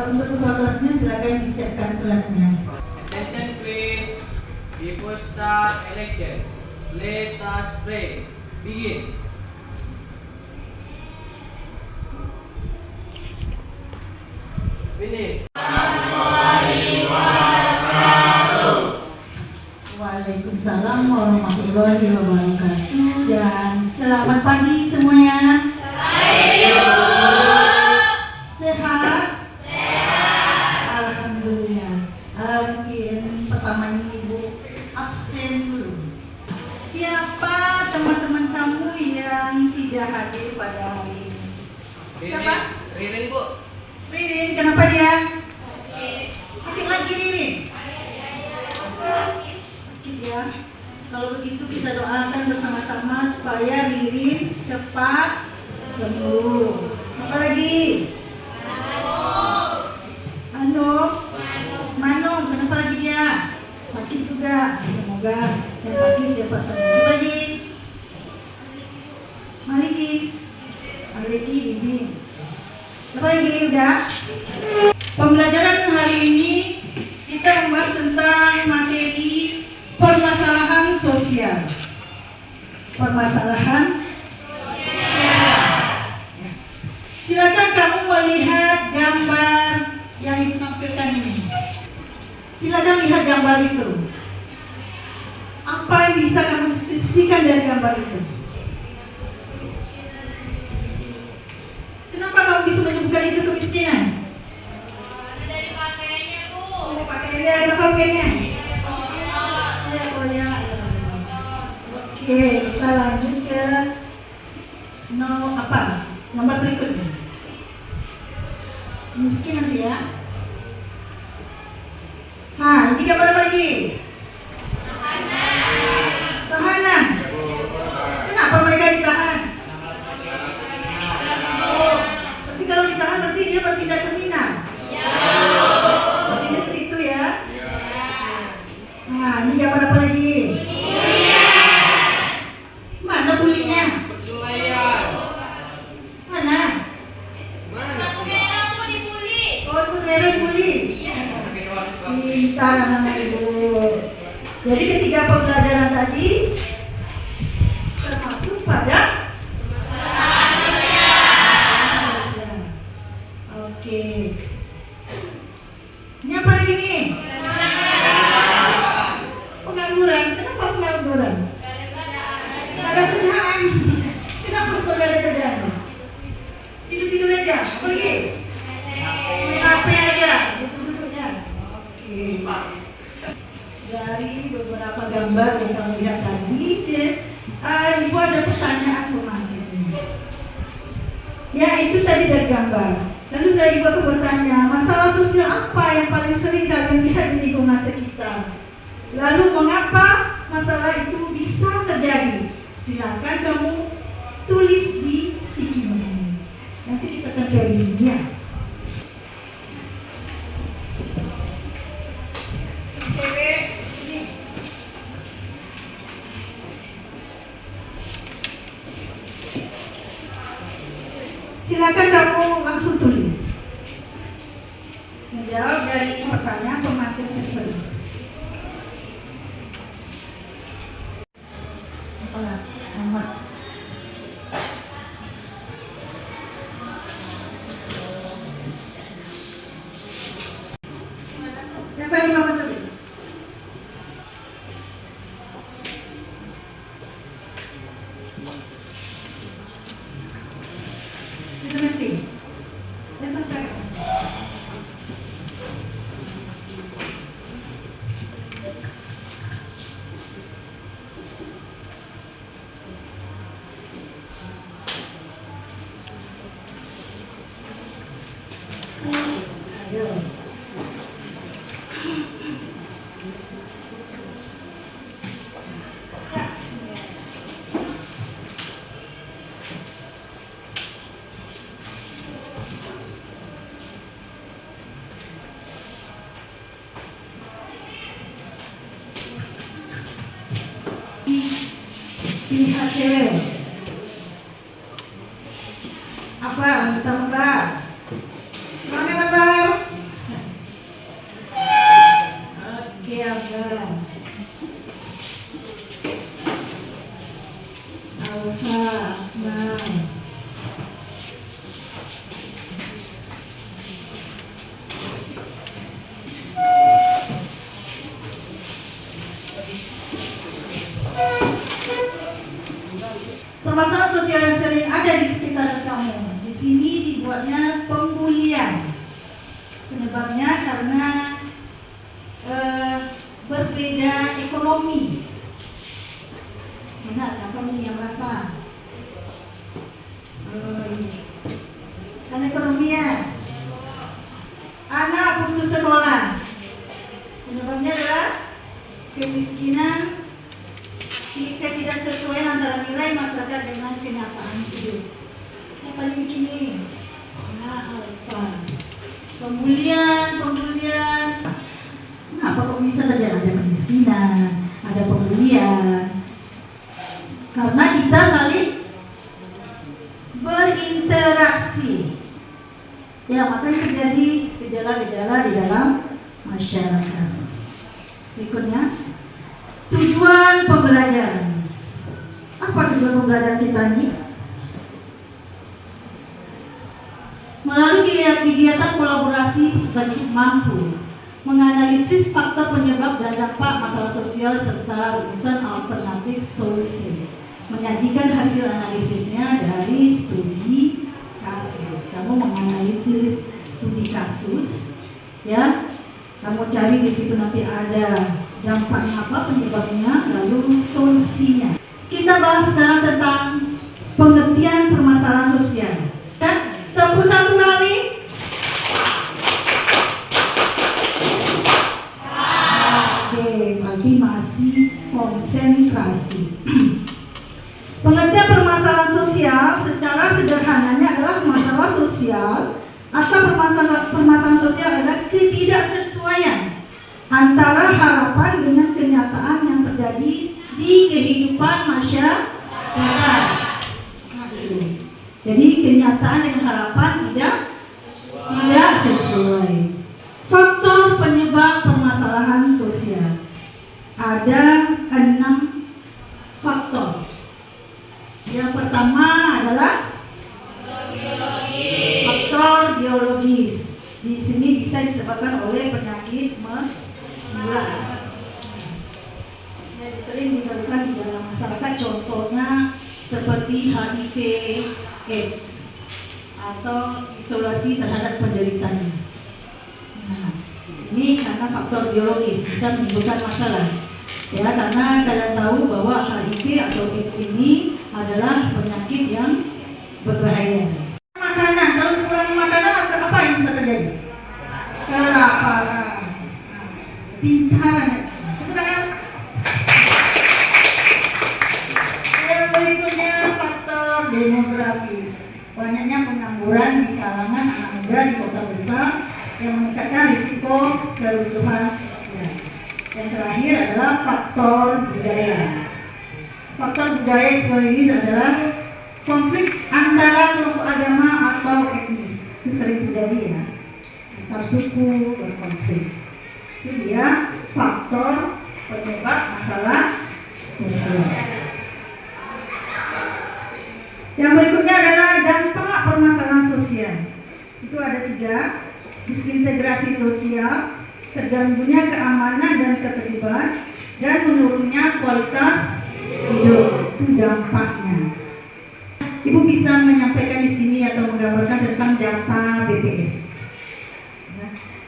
Untuk ketua kelasnya silakan disiapkan kelasnya. Attention please. Before start election, let us pray. Begin. Finish. Waalaikumsalam warahmatullahi wabarakatuh dan selamat pagi semuanya. Sehat? Sehat. Alhamdulillah. Mungkin pertama ini Ibu absen dulu. Siapa teman-teman kamu yang tidak hadir pada hari ini? Siapa? Ririn Bu. Ririn, kenapa dia? Sakit lagi Ririn? Sakit ya. Kalau begitu kita doakan bersama-sama supaya Ririn cepat sembuh. Siapa lagi? Mano, kenapa lagi dia? Sakit juga. Semoga yang sakit cepat sembuh. Siapa lagi? Maliki izin. Siapa lagi udah? Pembelajaran hari ini kita membahas tentang materi permasalahan sosial. Permasalahan sosial. Ya. Silakan kamu melihat gambar yang Ibu tampilkan ini. Silakan lihat gambar itu. Apa yang bisa kamu deskripsikan dari gambar itu? Kenapa kamu bisa menyebutkan itu kemiskinan? Dari pakaiannya, Bu. Oh, pakaiannya, kenapa pakaiannya? Ya. Oke, kita lanjut ke nomor berikutnya. Miskin nanti ya. Ini gambar apa lagi? Tahanan. Kenapa mereka ditahan? Berarti kalau ditahan berarti dia bertindak kriminal. Seperti itu ya. Ini gambar apa lagi? Mana bulinya? Mana? Sepatu merah, Bu, dibully. Oh, sebenarnya dibully. Pintar anak Ibu. Jadi ketiga pembelajaran tadi termasuk pada sosial. Oke. Ini apa lagi nih? Pengangguran. Kenapa pengangguran? Gak ada kerjaan. Kenapa sudah ada kerjaan? Tidur aja. Apa lagi? Main HP aja. Duduk ya. Oke. Dari beberapa gambar yang kamu lihat tadi, Ibu ada pertanyaan pemahaman. Ya, itu tadi dari gambar. Lalu Ibu akan bertanya, masalah sosial apa yang paling sering kalian lihat di lingkungan sekitar? Lalu mengapa masalah itu bisa terjadi? Silakan kamu tulis di sticky note. Nanti kita akan revisinya. Cewek ini. Silakan kamu langsung tulis. Menjawab dari pertanyaan pemateri tersebut. Muhammad. Yang paling Muhammad tulis. Itu mesin. Lepaskan mesin. Ayo. Pihak cewek apa? Kita buka. Semangat kabar. Nah. Permasalahan sosial yang sering ada di sekitar kamu. Di sini dibuatnya pembulian. Penyebabnya karena berbeda ekonomi. Mana siapa nih yang merasa? Karena ekonomi ya. Anak putus sekolah. Penyebabnya adalah kemiskinan, ketidaksesuaian antara nilai masyarakat dengan kenyataan hidup. Siapa yang bikin ini? Alfa. Pembulian. Kenapa kok bisa terjadi ada kemiskinan, ada pembulian? Karena kita saling berinteraksi. Ya, makanya terjadi gejala-gejala di dalam masyarakat. Berikutnya, tujuan pembelajaran. Apa tujuan pembelajaran kita ini? Melalui kegiatan kolaborasi, peserta didik mampu menganalisis faktor penyebab dan dampak masalah sosial serta rumusan alternatif solusi. Menyajikan hasil analisisnya dari studi kasus. Kamu menganalisis studi kasus, ya. Kamu cari di situ nanti ada dampaknya apa, penyebabnya, lalu solusinya. Kita bahas sekarang tentang pengertian permasalahan sosial. Dan tepuk satu kali. Oke, berarti masih konsentrasi. Pengertian permasalahan sosial secara sederhananya adalah masalah sosial atau permasalahan sosial adalah ketidaksesuaian antara harapan dengan kenyataan yang terjadi di kehidupan masyarakat. Jadi kenyataan dengan harapan tidak sesuai. Faktor penyebab permasalahan sosial ada 6 faktor. Yang pertama adalah faktor biologis. Di sini bisa disebabkan oleh penyakit menular. Yang sering ditemukan di dalam masyarakat, contohnya seperti HIV/AIDS atau isolasi terhadap penderitanya. Nah, ini karena faktor biologis bisa menimbulkan masalah. Ya, karena kalian tahu bahwa HIV atau AIDS ini adalah penyakit yang berbahaya. Makanan, kalau kekurangan makanan apa yang bisa terjadi? Kelaparan. Pintar. Yang berikutnya faktor demografis. Banyaknya pengangguran di kalangan anak muda di kota besar yang meningkatkan risiko kerusuhan sosial. Yang terakhir adalah faktor budaya. Faktor budaya sebagai ini adalah konflik antara kelompok agama atau etnis. Itu sering terjadi ya, antar suku berkonflik. Itu dia faktor penyebab masalah sosial. Yang berikutnya adalah dampak permasalahan sosial. Itu ada 3: disintegrasi sosial, terganggunya keamanan dan ketertiban, dan menurunnya kualitas hidup. Itu dampaknya. Ibu bisa menyampaikan di sini atau menggambarkan tentang data BPS.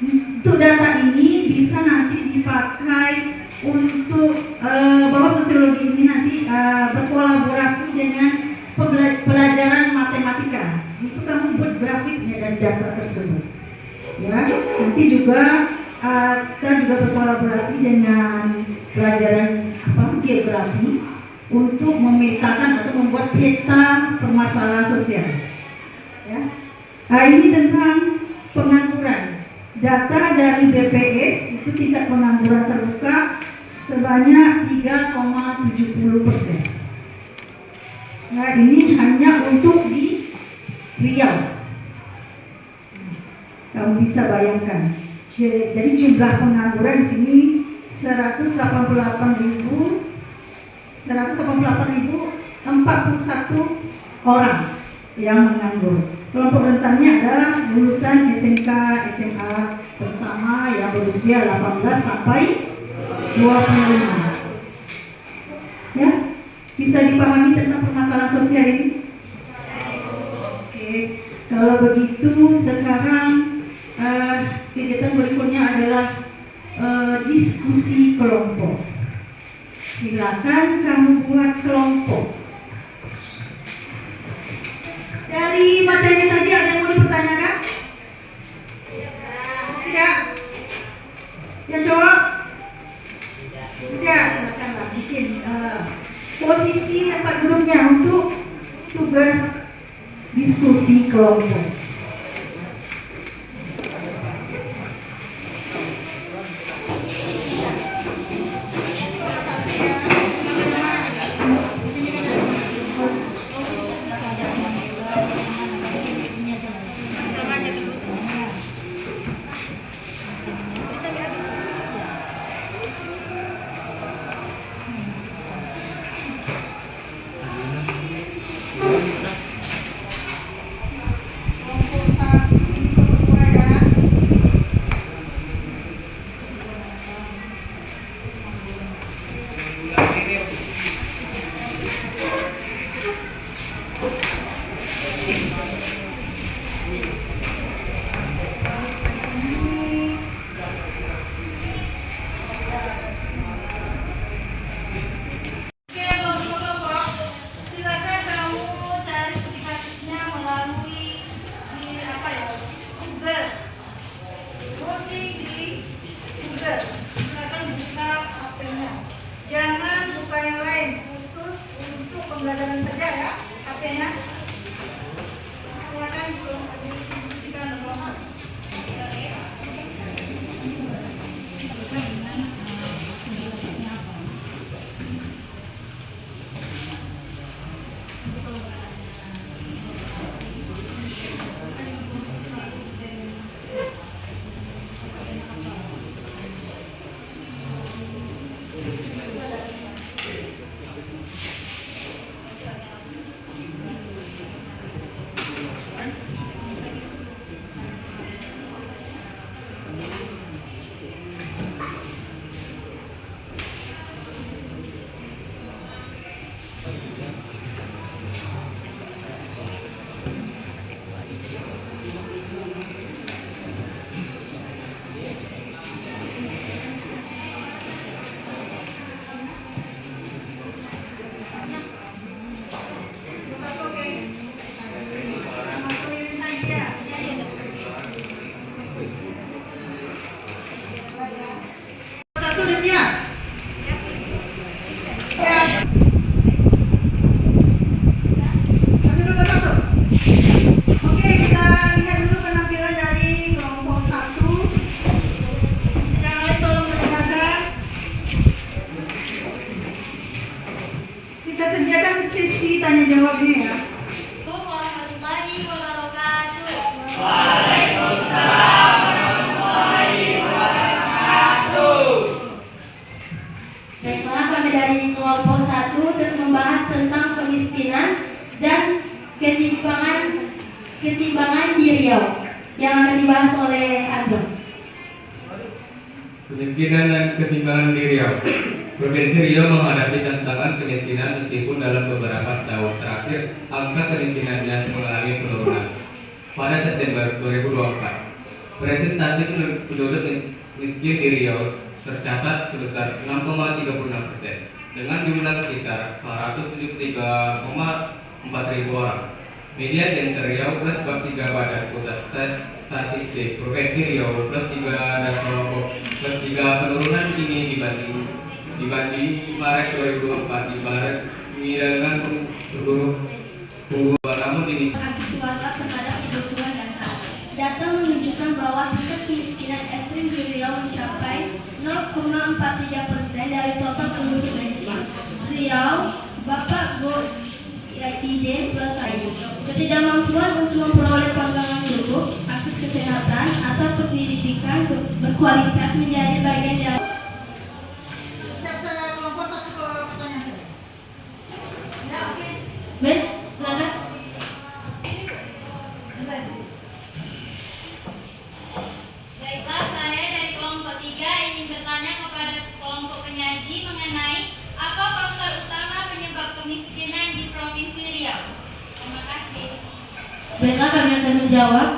Untuk data ini bisa nanti dipakai untuk bahwa sosiologi ini nanti berkolaborasi dengan pelajaran matematika. Itu kamu buat grafiknya dan data tersebut. Ya, nanti juga kita juga berkolaborasi dengan pelajaran geografi untuk memetakan atau membuat peta permasalahan sosial. Ya. Nah, ini tentang pengangguran. Data dari BPS itu tingkat pengangguran terbuka sebanyak 3,70%. Nah, ini hanya untuk di Riau. Kamu bisa bayangkan. Jadi jumlah pengangguran di sini 188.000 41 orang yang menganggur. Kelompok rentannya adalah lulusan SMK, SMA, terutama yang berusia 18 sampai 25. Ya, bisa dipahami tentang permasalahan sosial ini? Oke, kalau begitu sekarang kegiatan berikutnya adalah diskusi kelompok. Silakan kamu buat kelompok. Dari materi tadi ada yang mau dipertanyakan? Tidak? Yang cowok? Tidak, silakanlah bikin posisi tempat duduknya untuk tugas diskusi kelompok. Jangan buka yang lain, khusus untuk pembelajaran saja ya, HP-nya. Silakan didiskusikan bersama. Satu udah siap? Siap. Lanjut dulu satu. Oke, kita lihat dulu penampilan dari kelompok 1. Yang lain tolong mendengarkan. Kita sediakan sesi tanya jawabnya ya. Warahmatullahi wabarakatuh. Baiklah, kami dari kelompok 1 dan membahas tentang kemiskinan dan ketimbangan di Riau yang akan dibahas oleh Andro. Kemiskinan dan ketimbangan di Riau. Provinsi Riau menghadapi tantangan kemiskinan meskipun dalam beberapa tahun terakhir angka kemiskinannya mengalami penurunan. Pada September 2024, presentasi penduduk miskin di Riau tercatat sebesar 6,36% dengan jumlah sekitar 473,4 ribu orang. Media Center Riau plus bab 3 Badan Pusat Statistik Provinsi Riau plus 3 Data Box plus 3 penurunan ini dibanding Maret 2024 ibarat dengan pengguruan, namun ini Aktif warga terhadap kebutuhan dasar. Data menunjukkan bahwa tingkat kemiskinan ekstrim di Riau mencapai 0,43% dari total penduduk miskin. Riau, Bapak Go Ide plus Ayu. Ketidakmampuan untuk memperoleh panggangan hidup, akses kesehatan atau pendidikan berkualitas menjadi bagian dari Saya kelompok 1 ke pertanyaan saya. Ya, oke. Baiklah, kami akan menjawab.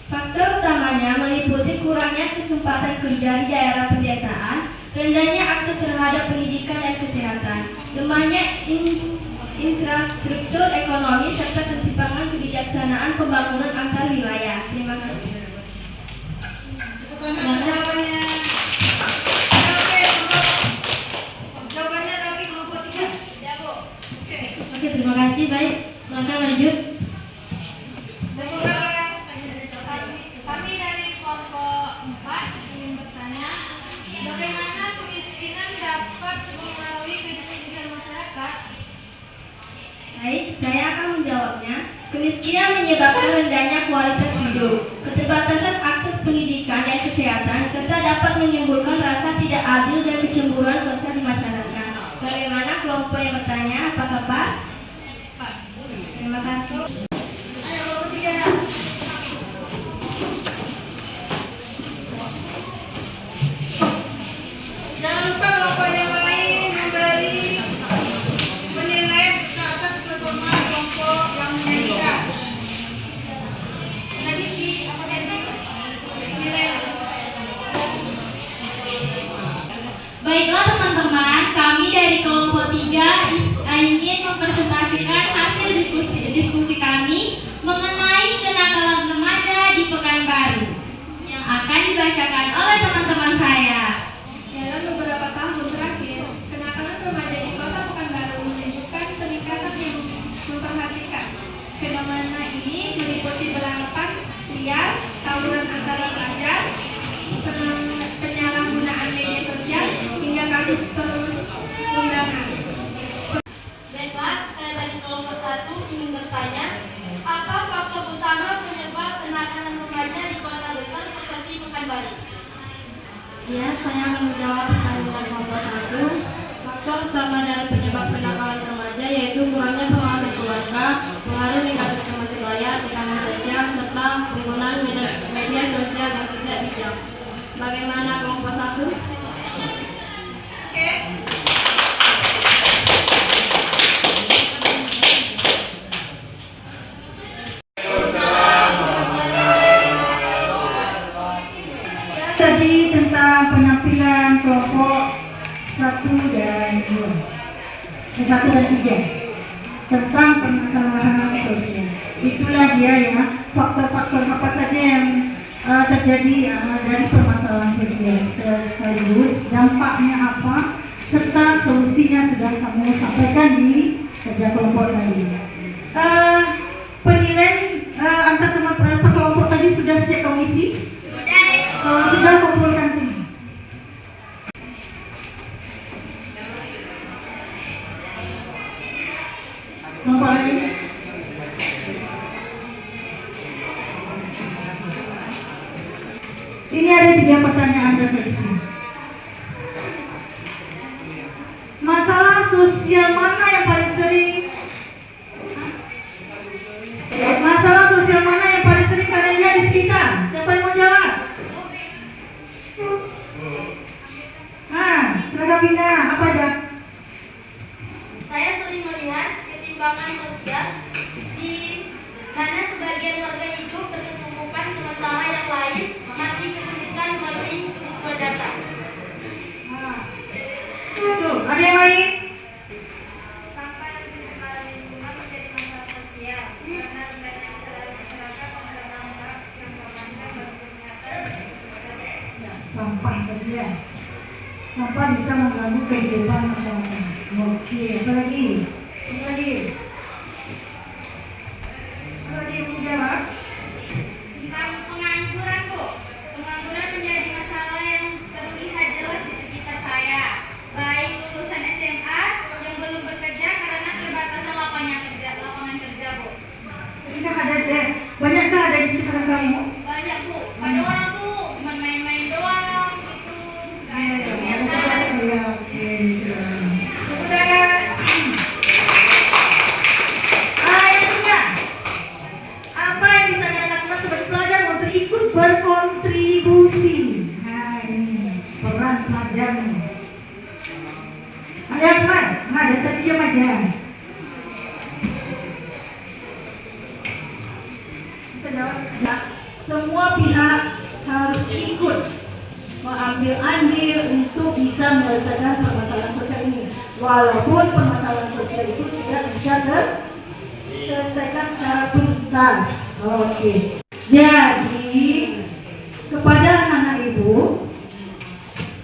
Faktor utamanya meliputi kurangnya kesempatan kerja di daerah pedesaan, rendahnya akses terhadap pendidikan dan kesehatan, lemahnya infrastruktur ekonomi, serta ketimpangan kebijaksanaan pembangunan antar wilayah. Terima kasih. Jawabannya. Oke, jawabannya tapi kelompok 3. Ya, Bu. Oke. Oke, terima kasih. Baik, silakan lanjut. Kami dari kelompok 4 ingin bertanya, bagaimana kemiskinan dapat mempengaruhi kehidupan masyarakat? Baik, saya akan menjawabnya. Kemiskinan menyebabkan rendahnya kualitas hidup, keterbatasan akses pendidikan dan kesehatan, serta dapat menimbulkan rasa tidak adil dan kecemburuan sosial di masyarakat. Bagaimana kelompok yang bertanya? Apakah pas? Terima kasih. Ayo kelompok 3. Jangan lupa kelompok yang lain memberi penilaian ke atas performa kelompok yang menyanyikan. Tadi apa tadi? Penilaian. Baiklah teman-teman, kami dari kelompok 3 ingin mempresentasikan hasil diskusi kami mengenai kenakalan remaja di Pekanbaru yang akan dibacakan oleh teman-teman saya. Dalam beberapa tahun terakhir, kenakalan remaja di Kota Pekanbaru menunjukkan peningkatan yang memperhatikan. Fenomena ini meliputi belangkan liar, tawuran antara pelajar, penyalahgunaan media sosial, hingga kasus perundangan. Baiklah, saya dari kelompok 1 ingin bertanya, apa faktor utama penyebab kenakalan remaja di kota besar seperti Pekanbaru? Ya, saya akan menjawab pertanyaan kelompok 1. Faktor utama dari penyebab kenakalan remaja yaitu kurangnya pengawasan keluarga, pengaruh negatif teman sebaya, tekanan sosial, serta penggunaan media sosial yang tidak bijak. Bagaimana kelompok 1? Oke. Tadi tentang penampilan kelompok 1 dan 2, 1 dan 3 tentang permasalahan sosial. Itulah dia ya, faktor-faktor apa saja yang terjadi dari permasalahan sosial, sekaligus dampaknya apa, serta solusinya sudah kamu sampaikan di kerja kelompok tadi. Penilaian antar teman kelompok tadi sudah siap kamu isi? Sudah kumpulkan sini. Kelompok lain? Ini ada 3 pertanyaan refleksi. Masalah sosial mana yang paling sering? Masalah sosial mana yang paling sering kalian lihat di sekitar? Siapa yang mau jawab? Silakan Bina, apa aja? Saya sering melihat ketimpangan sosial di mana sebagian warga hidup berkecukupan sementara yang lain masih kesulitan memenuhi kebutuhan dasar. Tuh, ada yang lain? Sampah dan pencemaran lingkungan menjadi masalah sosial karena rendahnya kesadaran masyarakat mengenai hak yang terancam bagi kesehatan. Ya, sampah tadi ya. Sampah bisa mengganggu kehidupan masyarakat. Oke, apa lagi? Apa lagi? Apa lagi yang mau jawab? Tentang pengangguran, Bu. Pengangguran menjadi masalah yang terlihat jelas di sekitar saya. Baik lulusan SMA yang belum bekerja karena terbatasnya lapangan kerja, Bu. Seringkah ada banyakkah ada di sekitar kamu? Banyak, Bu. Pada orang tuh cuma main-main doang gitu. Gak ada kegiatan. Ya, oke. Udah. Yang ketiga, apa yang bisa kalian lakukan sebagai pelajar untuk ikut berkontribusi? Nah, ini peran pelajar nih. Ada apa? Ada tadi jam aja. semua pihak harus ikut mengambil andil untuk bisa menyelesaikan permasalahan sosial ini. Walaupun permasalahan sosial itu tidak bisa terselesaikan secara tuntas. Oke. Jadi kepada anak-anak ibu,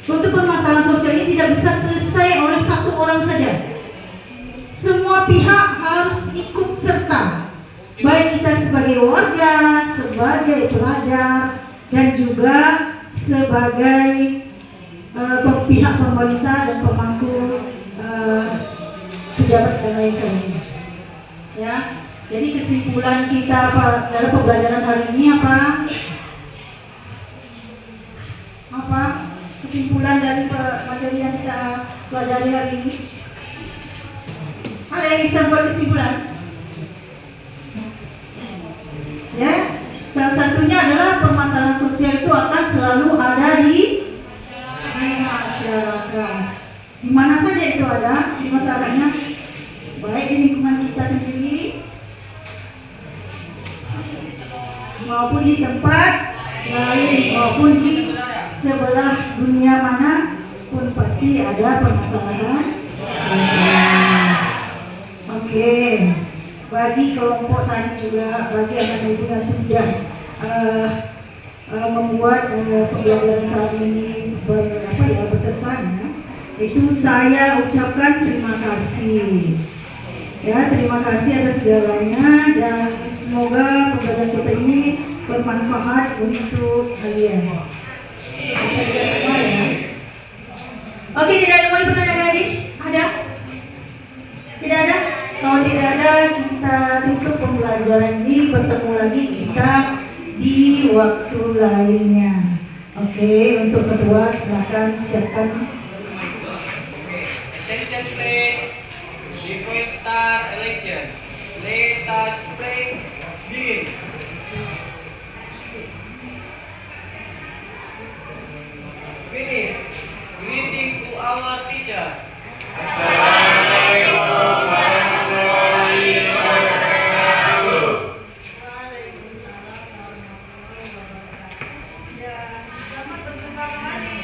untuk permasalahan sosial ini tidak bisa selesai oleh satu orang saja. Semua pihak harus ikut serta, baik kita sebagai warga, sebagai pelajar, dan juga sebagai pihak pemerintah dan pemangku pejabat dan lain sebagainya. Ya, jadi kesimpulan kita dalam pembelajaran hari ini apa? Apa kesimpulan dari materi yang kita pelajari hari ini? Ada yang bisa buat kesimpulan? Ya, salah satunya adalah permasalahan sosial itu akan selalu ada di masyarakat. Di mana saja itu ada di masyarakatnya, baik di lingkungan kita sendiri maupun di tempat lain maupun di sebelah dunia mana pun pasti ada permasalahan sosial. Oke, bagi kelompok tadi juga, bagi anak ibu yang sudah membuat pembelajaran saat ini berkesan, ya, itu saya ucapkan terima kasih. Ya, terima kasih atas segalanya dan semoga pembelajaran kita ini bermanfaat untuk kalian. Kita semua ya. Oke, tidak ada yang mau dipertanyakan lagi? Ada? Tidak ada? Kalau tidak ada, kita tutup pembelajaran ini. Bertemu lagi kita di waktu lainnya. Oke, untuk ketua silakan siapkan. Attention please. Before we start election, let us pray. Begin. Finish. Greeting to our teacher. Ya, selamat berjumpa kembali.